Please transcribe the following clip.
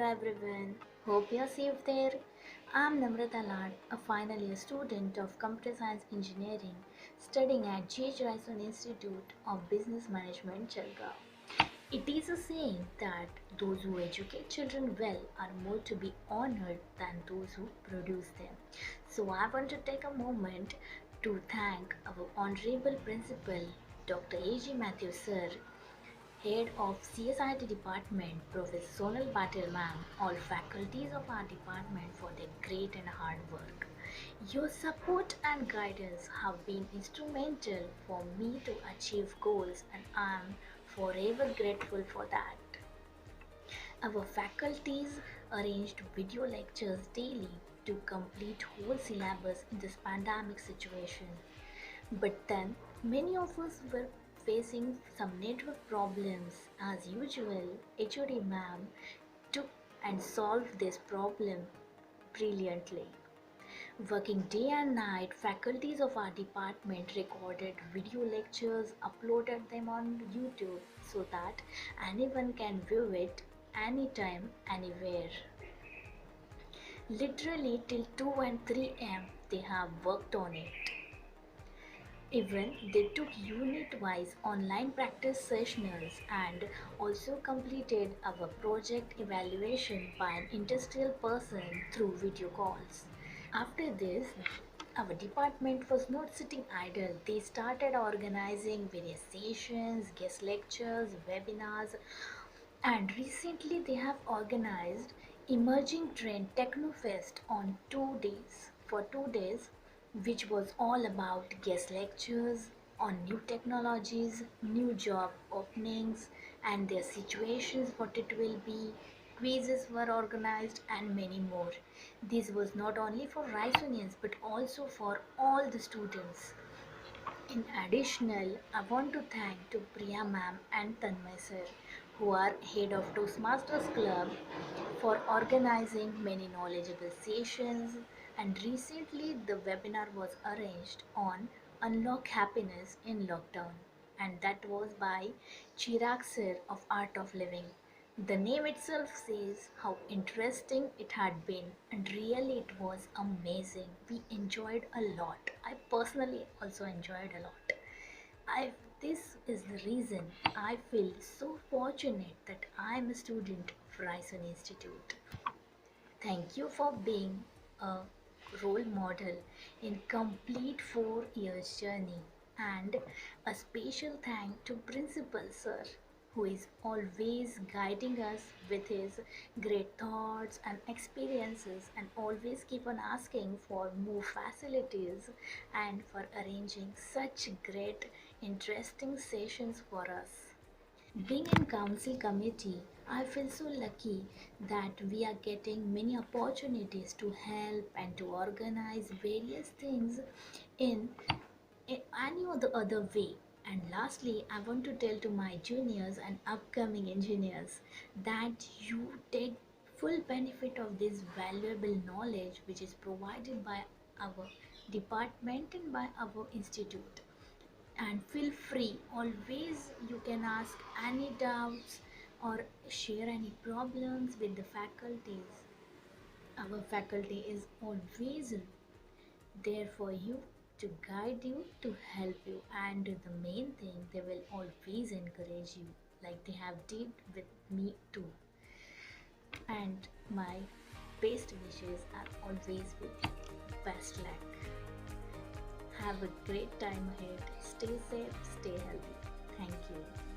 everyone. Hope you're safe there. I'm Namrata Lad, a final year student of Computer Science Engineering studying at G.H. Raison Institute of Business Management, Jalgaon. It is a saying that those who educate children well are more to be honored than those who produce them. So I want to take a moment to thank our Honorable Principal, Dr. A.G. Matthews Sir, Head of CSIT Department, Professor Sonal Patil Ma'am, all faculties of our department for their great and hard work. Your support and guidance have been instrumental for me to achieve goals and I am forever grateful for that. Our faculties arranged video lectures daily to complete whole syllabus in this pandemic situation. But then, many of us were facing some network problems. As usual, HOD ma'am took and solved this problem brilliantly. Working day and night, faculties of our department recorded video lectures, uploaded them on YouTube so that anyone can view it anytime, anywhere. Literally till 2 and 3 am, they have worked on it. Even they took unit-wise online practice sessions and also completed our project evaluation by an industrial person through video calls. After this, our department was not sitting idle. They started organizing various sessions, guest lectures, webinars, and recently they have organized Emerging Trend Technofest on 2 days. For 2 days, which was all about guest lectures on new technologies, new job openings, and their situations, what it will be. Quizzes were organized and many more. This was not only for Risonians but also for all the students. In additional, I want to thank to Priya ma'am and Tanmay sir, who are head of Toastmasters Club, for organizing many knowledgeable sessions. And recently, the webinar was arranged on Unlock Happiness in Lockdown, and that was by Chirag sir of Art of Living. The name itself says how interesting it had been, and really it was amazing. We enjoyed a lot. I personally also enjoyed a lot. I this is the reason I feel so fortunate that I am a student of Ryerson Institute. Thank you for being a role model in complete 4 years journey, and a special thank to Principal Sir, who is always guiding us with his great thoughts and experiences and always keep on asking for more facilities and for arranging such great interesting sessions for us. Being in council committee, I feel so lucky that we are getting many opportunities to help and to organize various things in any or the other way. And lastly, I want to tell to my juniors and upcoming engineers that you take full benefit of this valuable knowledge which is provided by our department and by our institute, and feel free, always you can ask any doubts or share any problems with the faculties. Our faculty is always there for you, to guide you, to help you, and the main thing, they will always encourage you like they have did with me too. And my best wishes are always with you. Best luck. Have a great time ahead. Stay safe, stay healthy. Thank you.